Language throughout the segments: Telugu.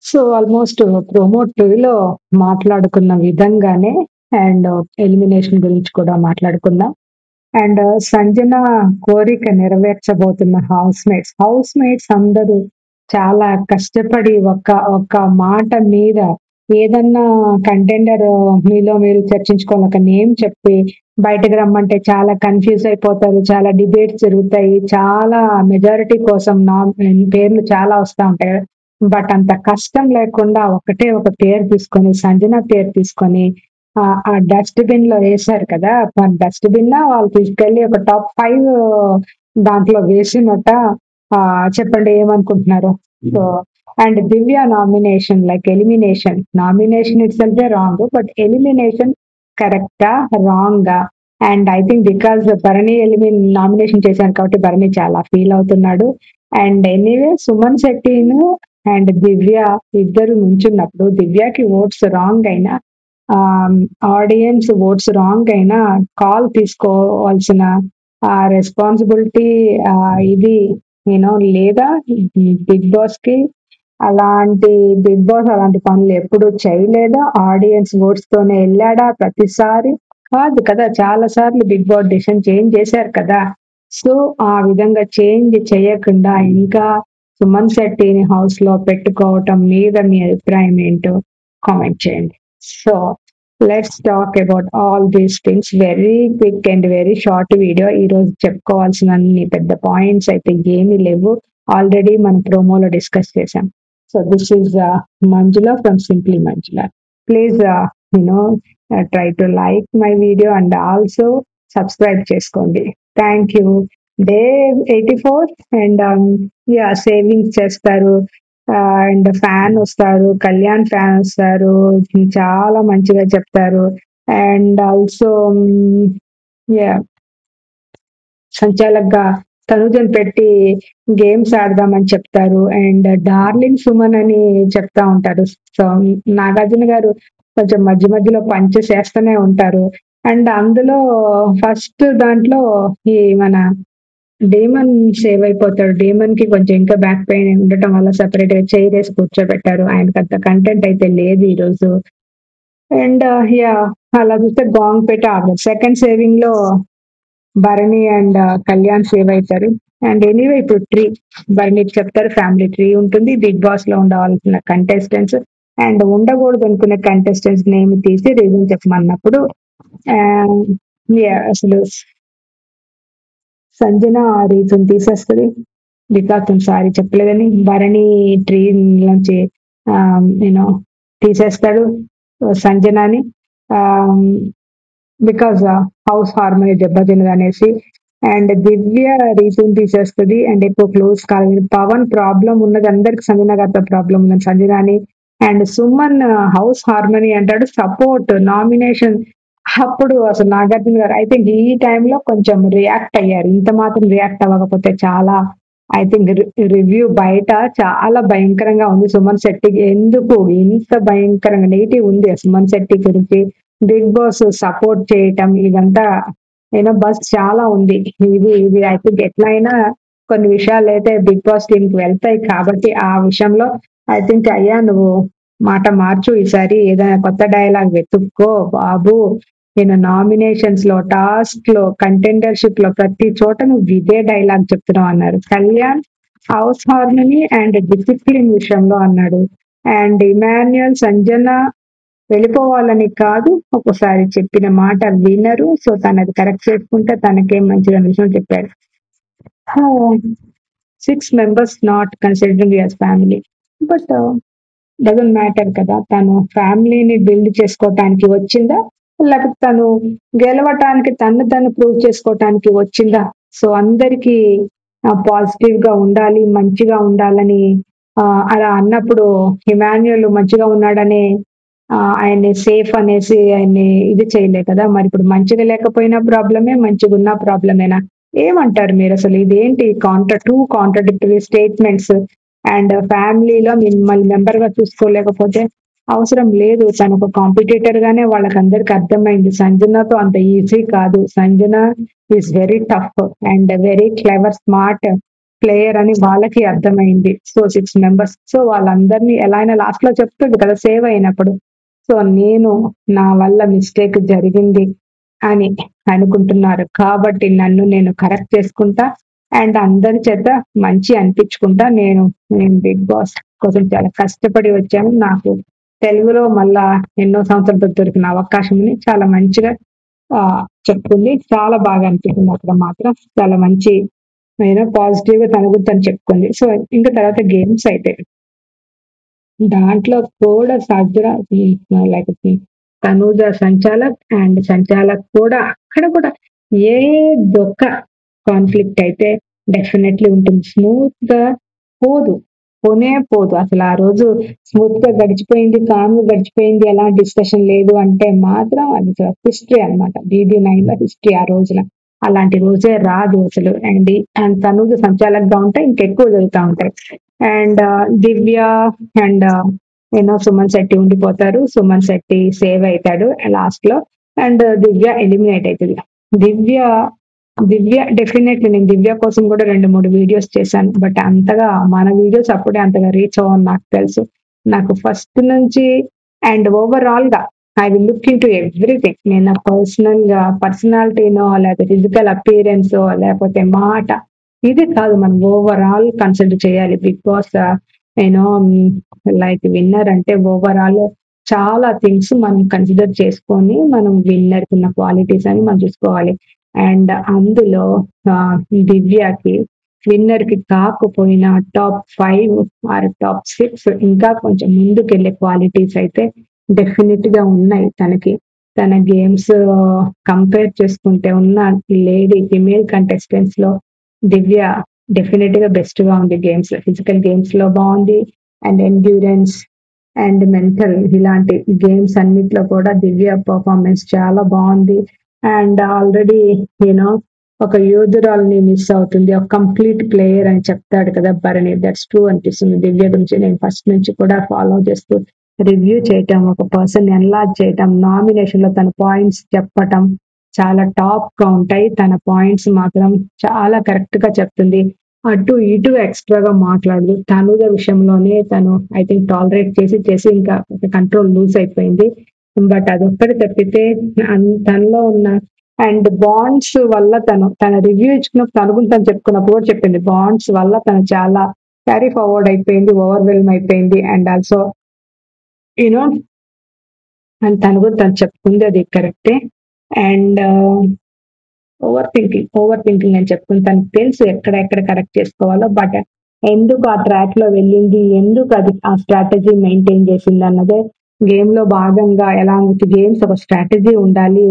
సో ఆల్మోస్ట్ ప్రోమో 2లో మాట్లాడుకున్న విధంగానే అండ్ ఎలిమినేషన్ గురించి కూడా మాట్లాడుకుందాం. అండ్ సంజన కోరిక నెరవేర్చబోతున్న హౌస్ మేట్స్ అందరూ చాలా కష్టపడి ఒక మాట మీద ఏదన్నా కంటెండర్ మీలో మీరు చర్చించుకోవాలి. ఒక నేమ్ చెప్పి బయటకు రమ్మంటే చాలా కన్‌ఫ్యూజ్ అయిపోతారు. చాలా డిబేట్స్ జరుగుతాయి. చాలా మెజారిటీ కోసం పేర్లు చాలా వస్తా ఉంటాయి కదా! బట్ అంత కష్టం లేకుండా ఒకటే ఒక పేరు తీసుకొని, సంజన పేరు తీసుకొని ఆ డస్ట్‌బిన్‌లో ఏశారు కదా! డస్ట్‌బిన్నా వాళ్ళు తీసుకెళ్ళి ఒక టాప్ 5 దాంట్లో వేసినట్ట చెప్పండి ఏమనుకుంటున్నారు? So, and Divya nomination like elimination. Nomination ఇట్‌సెల్ఫే రాంగ్. బట్ ఎలిమినేషన్ కరెక్టా? రాంగా? And I think because Bharani nomination చేశారు కాబట్టి భరణి చాలా ఫీల్ అవుతున్నాడు. అండ్ ఎనీవే సుమన్ శెట్టిను అండ్ దివ్య ఇద్దరు నుంచున్నప్పుడు దివ్యకి ఓట్స్ రాంగ్ అయినా ఆడియన్స్ ఓట్స్ రాంగ్ అయినా కాల్ తీసుకోవాల్సిన రెస్పాన్సిబిలిటీ ఇది లేదా బిగ్ బాస్ అలాంటి పనులు ఎప్పుడు చేయలేదా? ఆడియన్స్ ఓట్స్ తోనే వెళ్ళాడా ప్రతిసారి? కాదు కదా! చాలా సార్లు బిగ్ బాస్ డెసిషన్ చేంజ్ చేశారు కదా! సో ఆ విధంగా చేంజ్ చేయకుండా ఇంకా సుమన్ శెట్టిని హౌస్ లో పెట్టుకోవటం మీద మీ అభిప్రాయం ఏంటో కామెంట్ చేయండి. So let's talk about all these things. Very quick and very short video. ఈ రోజు చెప్పుకోవాల్సిన అన్ని పెద్ద పాయింట్స్ అయితే ఏమీ లేవు. ఆల్రెడీ మనం ప్రోమోలో డిస్కస్ చేసాం. So this is Manjula from simply Manjula. Please try to like my video and also subscribe చేసుకోండి. Thank you. Day 84 and savings చేస్తారు. అండ్ ఫ్యాన్ వస్తారు, కళ్యాణ్ ఫ్యాన్ వస్తారు, చాలా మంచిగా చెప్తారు. అండ్ ఆల్సో సంచాలక్గా తనుజని పెట్టి గేమ్స్ ఆడదామని చెప్తారు. అండ్ డార్లింగ్ సుమన్ అని చెప్తా ఉంటారు. సో నాగార్జున గారు కొంచెం మధ్య మధ్యలో పంచెస్ చేస్తూనే ఉంటారు. అండ్ అందులో ఫస్ట్ దాంట్లో ఈ మన డేమన్ సేవ్ అయిపోతాడు. డేమన్ కి కొంచెం ఇంకా బ్యాక్ పెయిన్ ఉండటం వల్ల సెపరేట్ గా చైర్ వేసి కూర్చోబెట్టారు. ఆయనకి అంత కంటెంట్ అయితే లేదు ఈ రోజు. అండ్ అలా చూస్తే గాంగ్ పెట్టి ఆగారు. సెకండ్ సేవింగ్ లో భరణి అండ్ కళ్యాణ్ సేవ్ అవుతారు. అండ్ ఎనీవే ఇప్పుడు ట్రీ భరణికి చెప్తారు ఫ్యామిలీ ట్రీ ఉంటుంది. బిగ్ బాస్ లో ఉండవలసిన కంటెస్టెంట్స్ అండ్ ఉండకూడదు అనుకునే కంటెస్టెంట్స్ నేమ్ తీసి రీజన్ చెప్పమన్నప్పుడు అసలు సంజన ఆ రీజన్ తీసేస్తుంది. బికాస్ తను సారీ చెప్పలేదని భరణి ట్రీ నుంచి యూనో తీసేస్తాడు సంజనాని బికాస్ హౌస్ హార్మోని దెబ్బతినదు అనేసి. అండ్ దివ్య రీజన్ తీసేస్తుంది అండ్ ఎక్కువ క్లోజ్ కాలేదు. పవన్ ప్రాబ్లం ఉన్నది అందరికి సంజన గారితో ప్రాబ్లం ఉన్నది సంజనాని. అండ్ సుమన్ హౌస్ హార్మోని అంటాడు సపోర్ట్ నామినేషన్. అప్పుడు అసలు నాగార్జున గారు ఐ థింక్ ఈ టైంలో కొంచెం రియాక్ట్ అయ్యారు. ఇంత మాత్రం రియాక్ట్ అవ్వకపోతే చాలా ఐ థింక్ రివ్యూ బయట చాలా భయంకరంగా ఉంది సుమన్ శెట్టికి. ఎందుకు ఇంత భయంకరంగా నెగిటివ్ ఉంది సుమన్ శెట్టి గురించి? బిగ్ బాస్ సపోర్ట్ చేయటం ఇదంతా బస్ చాలా ఉంది. ఇది ఐ థింక్ ఎట్లయినా కొన్ని విషయాలు అయితే బిగ్ బాస్ టీమ్ కి వెళ్తాయి కాబట్టి ఆ విషయంలో ఐ థింక్ అయ్యా నువ్వు మాట మార్చు ఈసారి, ఏదైనా కొత్త డైలాగ్ వెతుక్కో బాబు. నేను నామినేషన్స్ లో, టాస్క్ లో, కంటెండర్షిప్ లో ప్రతి చోట నువ్వు ఇదే డైలాగ్ చెప్తున్నావు అన్నారు. Kalyan house harmony and discipline విషయంలో అన్నాడు. అండ్ ఇమాన్యుయల్ సంజన వెళ్ళిపోవాలని కాదు, ఒకసారి చెప్పిన మాట వినరు. సో తనది కరెక్ట్ చేసుకుంటే తనకేం మంచిది విషయం చెప్పాడు. 6 members not considering as family. But doesn't matter కదా. తను ఫ్యామిలీని బిల్డ్ చేసుకోవటానికి వచ్చిందా, లేకపోతే తను గెలవటానికి తను ప్రూవ్ చేసుకోవటానికి వచ్చిందా? సో అందరికి పాజిటివ్ గా ఉండాలి, మంచిగా ఉండాలని అలా అన్నప్పుడు ఇమాన్యుయల్ మంచిగా ఉన్నాడనే ఆయన్ని సేఫ్ అనేసి ఆయన్ని ఇది చేయలే కదా. మరి ఇప్పుడు మంచిగా లేకపోయినా ప్రాబ్లమే, మంచిగా ఉన్న ప్రాబ్లమేనా? ఏమంటారు మీరు అసలు? ఇదేంటి కాంట్రడిక్టరీ స్టేట్మెంట్స్? అండ్ ఫ్యామిలీలో మిమ్మల్ని మెంబర్ గా చూసుకోలేకపోతే అవసరం లేదు. తను ఒక కాంపిటీటర్ గానే వాళ్ళకందరికి అర్థమైంది. సంజనతో అంత ఈజీ కాదు. Sanjana is very tough and very clever, smart. Player అని వాళ్ళకి అర్థమైంది. So 6 members. సో వాళ్ళందరినీ ఎలా అయినా లాస్ట్ లో చెప్తుంది కదా సేవ్ అయినప్పుడు. సో నేను నా వల్ల మిస్టేక్ జరిగింది అని అనుకుంటున్నారు. కాబట్టి నన్ను నేను కరెక్ట్ చేసుకుంటా అండ్ అందరి చేత మంచి అనిపించుకుంటా నేను బిగ్ బాస్ కోసం చాలా కష్టపడి వచ్చాను. నాకు తెలుగులో మళ్ళా ఎన్నో సంవత్సరాలతో దొరికిన అవకాశంని చాలా మంచిగా చెప్పుకుంది. చాలా బాగా అనిపించింది అక్కడ మాత్రం. చాలా మంచి పాజిటివ్ గా తన గురించి తను చెప్పుకుంది. సో ఇంకా తర్వాత గేమ్స్ అయితే దాంట్లో కూడా లైక్ తనూజ సంచాలక్ అండ్ సంచాలక్ కూడా అక్కడ కూడా ఏ దొక్క కాన్ఫ్లిక్ట్ అయితే డెఫినెట్లీ ఉంటుంది. స్మూత్ గా పోదు. పోనే పోదు. అసలు ఆ రోజు స్మూత్ గా గడిచిపోయింది, కామ్ గా గడిచిపోయింది, ఎలా డిస్కషన్ లేదు అంటే మాత్రం అది హిస్టరీ అన్నమాట. BB9 లో హిస్టరీ ఆ రోజున. అలాంటి రోజే రాదు అసలు. అండ్ తనూజ సంచాలక్ గా ఉంటే ఇంకెక్కువ జరుగుతూ ఉంటాయి. And Divya and Suman Shetty ఉండిపోతారు. సుమన్ శెట్టి సేవ్ అవుతాడు లాస్ట్ లో అండ్ దివ్య ఎలిమినేట్ అవుతుంది. దివ్య దివ్య డెఫినెట్లీ నేను దివ్య కోసం కూడా 2-3 వీడియోస్ చేశాను. బట్ అంతగా మన వీడియోస్ అప్పుడే అంతగా రీచ్ అవ్వని నాకు తెలుసు. నాకు ఫస్ట్ నుంచి అండ్ ఓవరాల్ గా I will look in to everything. నేను నా పర్సనాలిటీనో లేకపోతే ఫిజికల్ అపీరెన్స్ లేకపోతే మాట ఇది కాదు, మనం ఓవరాల్ కన్సిడర్ చేయాలి. బిగ్ బాస్ లైక్ విన్నర్ అంటే ఓవరాల్ చాలా థింగ్స్ మనం కన్సిడర్ చేసుకొని మనం విన్నర్ ఉన్న క్వాలిటీస్ అని మనం చూసుకోవాలి. అండ్ అందులో దివ్యకి విన్నర్ కి కాకపోయినా టాప్ 5 ఆర్ టాప్ 6 ఇంకా కొంచెం ముందుకెళ్లే క్వాలిటీస్ అయితే డెఫినెట్ గా ఉన్నాయి తనకి. తన గేమ్స్ కంపేర్ చేసుకుంటే ఉన్న ఫిమేల్ కంటెస్టెంట్స్ లో దివ్య డెఫినెట్ గా బెస్ట్ గా ఉంది. ఫిజికల్ గేమ్స్ లో బాగుంది అండ్ ఎండ్యూరెన్స్ అండ్ మెంటల్ ఇలాంటి గేమ్స్ అన్నిట్లో కూడా దివ్య పర్ఫార్మెన్స్ చాలా బాగుంది. అండ్ ఆల్రెడీ ఒక యోధురాల్ని మిస్ అవుతుంది, ఒక కంప్లీట్ ప్లేయర్ అని చెప్తాడు కదా భరణి. దట్స్ ట్రూ అనిపిస్తుంది దివ్య గురించి. నేను ఫస్ట్ నుంచి కూడా ఫాలో చేస్తూ రివ్యూ చేయటం, ఒక పర్సన్ ఎన్లార్జ్ చేయటం, నామినేషన్ లో తన పాయింట్స్ చెప్పటం చాలా టాప్ గా ఉంటాయి. తన పాయింట్స్ మాత్రం చాలా కరెక్ట్ గా చెప్తుంది. అటు ఇటు ఎక్స్ట్రాగా మాట్లాడదు. తనుజ విషయంలోనే తను ఐ థింక్ టాలరేట్ చేసి ఇంకా కంట్రోల్ లూజ్ అయిపోయింది. బట్ అదొక్కటి తప్పితే తనలో ఉన్న అండ్ బాండ్స్ వల్ల తన రివ్యూ ఇచ్చుకున్నప్పుడు తన గురించి తను చెప్పుకున్నప్పుడు కూడా చెప్పింది. బాండ్స్ వల్ల తను చాలా క్యారీ ఫార్వర్డ్ అయిపోయింది, ఓవర్వెల్మ్ అయిపోయింది. అండ్ ఆల్సో యూనో అండ్ తను కూడా తను చెప్పుకుంది, అది కరెక్టే. అండ్ ఓవర్ థింకింగ్ అని చెప్పుకుని తనకు తెలుసు ఎక్కడ కరెక్ట్ చేసుకోవాలో. బట్ ఎందుకు ఆ ట్రాక్ లో వెళ్ళింది, ఎందుకు అది ఆ స్ట్రాటజీ మెయింటైన్ చేసింది అన్నదే గేమ్ లో భాగంగా. ఎలా గేమ్స్ ఒక స్ట్రాటజీ ఉండాలి,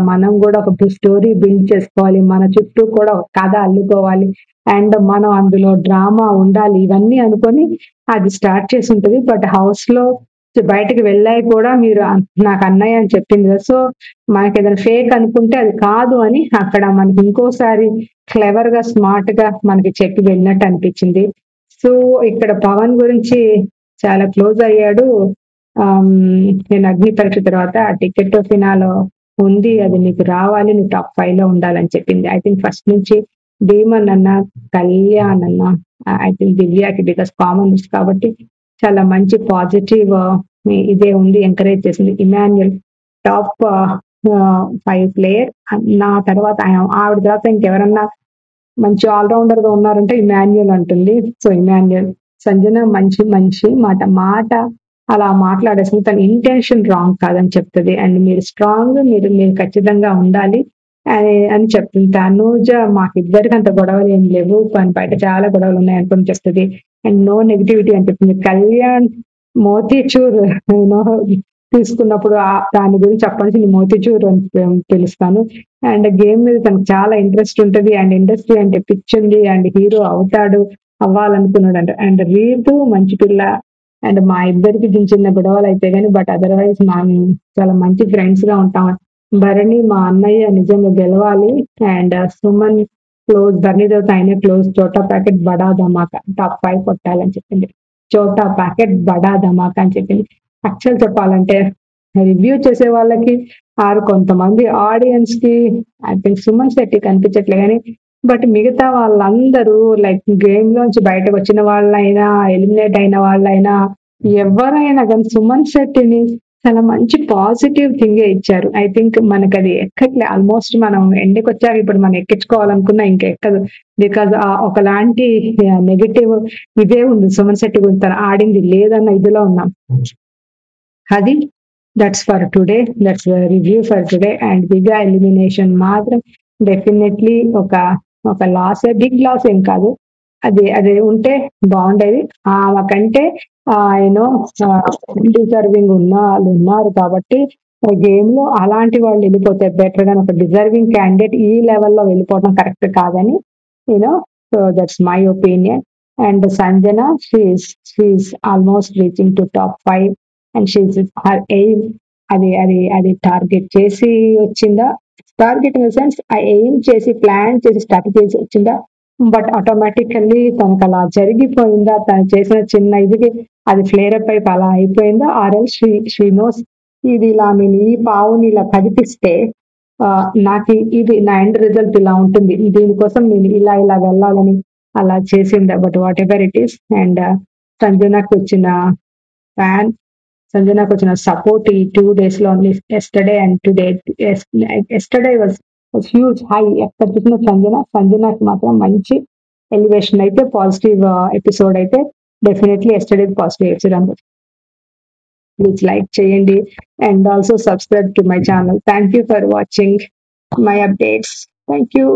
మనం కూడా ఒక స్టోరీ బిల్డ్ చేసుకోవాలి, మన చుట్టూ కూడా ఒక కథ అల్లుకోవాలి అండ్ మనం అందులో డ్రామా ఉండాలి, ఇవన్నీ అనుకొని అది స్టార్ట్ చేసి ఉంటుంది. బట్ హౌస్ లో బయటకు వెళ్ళాయి కూడా మీరు నాకు అన్నయ్య అని చెప్పింది కదా. సో మనకి ఏదైనా ఫేక్ అనుకుంటే అది కాదు అని అక్కడ మనకి ఇంకోసారి క్లెవర్ గా స్మార్ట్ గా మనకి చెప్పి వెళ్ళినట్టు అనిపించింది. సో ఇక్కడ పవన్ గురించి చాలా క్లోజ్ అయ్యాడు. నేను అగ్ని పరీక్ష తర్వాత ఆ టికెట్ ఫినాలో ఉంది, అది నీకు రావాలి, నువ్వు టాప్ 5 లో ఉండాలని చెప్పింది. ఐ థింక్ ఫస్ట్ నుంచి డీమన్ అన్న, కళ్యాణ్ అన్న, ఐ థింక్ దివ్యాకి బికాస్ కామన్ కాబట్టి చాలా మంచి పాజిటివ్ ఇదే ఉంది, ఎంకరేజ్ చేసింది. Emmanuel top 5 player. నా తర్వాత ఆవిడ తర్వాత ఇంకెవరన్నా మంచి ఆల్రౌండర్ గా ఉన్నారంటే ఇమాన్యుయల్ అంటుంది. సో ఇమాన్యుయల్. సంజన మంచి మాట అలా మాట్లాడేసింది. తన ఇంటెన్షన్ రాంగ్ కాదని చెప్తుంది. అండ్ మీరు స్ట్రాంగ్, మీరు ఖచ్చితంగా ఉండాలి అని చెప్తుంది. తనూజ మాకిద్దరికి అంత గొడవలు ఏం లేవు, కానీ బయట చాలా గొడవలు ఉన్నాయి అనుకుని చెప్తుంది. అండ్ నో నెగిటివిటీ అని చెప్తుంది. కళ్యాణ్ మోతీచూర్ తీసుకున్నప్పుడు దాని గురించి చెప్పాల్సింది మోతీచూర్ అని పిలుస్తాను. అండ్ గేమ్ మీద తనకు చాలా ఇంట్రెస్ట్ ఉంటుంది అండ్ ఇండస్ట్రీ అంటే పిచ్చింది అండ్ హీరో అవ్వాలనుకున్నాడు అంట. అండ్ రీతు మంచి పిల్ల అండ్ మా ఇద్దరికి చిన్న గొడవలు అయితే గానీ బట్ అదర్వైజ్ చాలా మంచి ఫ్రెండ్స్ గా ఉంటాం. భరణి మా అన్నయ్య నిజంగా గెలవాలి అండ్ సుమన్ క్లోజ్, భరణి తర్వాత ఆయన క్లోజ్. చోటా ప్యాకెట్ బడా ధమాకా టాప్ 5 కొట్టాలని చెప్పింది. చోటా ప్యాకెట్ బడా ధమాకా అని చెప్పింది. యాక్చువల్ చెప్పాలంటే రివ్యూ చేసే వాళ్ళకి కొంతమంది ఆడియన్స్ కి ఐ థింక్ సుమన్ శెట్టి కనిపించట్లే కానీ బట్ మిగతా వాళ్ళందరూ లైక్ గేమ్ లోంచి బయటకు వచ్చిన వాళ్ళైనా, ఎలిమినేట్ అయిన వాళ్ళైనా, ఎవరైనా గాని సుమన్ శెట్టిని చాలా మంచి పాజిటివ్ థింగే ఇచ్చారు. ఐ థింక్ మనకది ఎక్కట్లే. ఆల్మోస్ట్ మనం ఎండ్‌కొచ్చాక ఇప్పుడు మనం ఎక్కించుకోవాలనుకున్నా ఇంక ఎక్కదు. బికాజ్ ఒకలాంటి నెగెటివ్ ఇదే ఉంది సుమన్ శెట్టి గురించి. తను ఆడింది లేదన్న ఇదిలో ఉన్నాం. అది that's for today. That's review for today. And big elimination మాత్రం డెఫినెట్లీ ఒక లాసే. బిగ్ లాస్ ఏం కాదు. అది ఉంటే బాగుండేది. ఆమెకంటే యూనో డిజర్వింగ్ ఉన్న వాళ్ళు ఉన్నారు కాబట్టి గేమ్ లో అలాంటి వాళ్ళు వెళ్ళిపోతే బెటర్ గాని ఒక డిజర్వింగ్ క్యాండిడేట్ ఈ లెవెల్లో వెళ్ళిపోవడం కరెక్ట్ కాదని you know so that's my opinion. And Sanjana she's almost reaching to top 5 and she's her aim. అది టార్గెట్ చేసి వచ్చిందా? టార్గెట్ ఇన్ ద సెన్స్ ఆ ఎయిమ్ చేసి ప్లాన్ చేసి స్టార్ట్ చేసి వచ్చిందా? బట్ ఆటోమేటికల్లీ తనకు అలా జరిగిపోయిందా? తను చేసిన చిన్న ఇదికి అది ఫ్లేర్ అప్ అయిపోయి అలా అయిపోయిందా? ఆర్ ఎల్స్ షీ నోస్ ఇది ఇలా నేను ఈ పావుని ఇలా కదిపిస్తే నాకు ఇది నా ఎండ్ రిజల్ట్ ఇలా ఉంటుంది. దీనికోసం నేను ఇలా వెళ్ళాలని అలా చేసిందా? But whatever it is. And సంజనకు వచ్చిన ఫ్యాన్ సంజనకు వచ్చిన సపోర్ట్ ఈ 2 days లో only yesterday and today. Yesterday was huge high. ఎక్కడ చూసిన సంజనకి మాత్రం మంచి ఎలివేషన్ అయితే పాజిటివ్ ఎపిసోడ్ అయితే డెఫినెట్లీ ఎస్టర్డే పాజిటివ్ ఎపిసోడ్ అనుకో. ప్లీజ్ లైక్ చేయండి and also subscribe to my channel. Thank you for watching my updates. Thank you.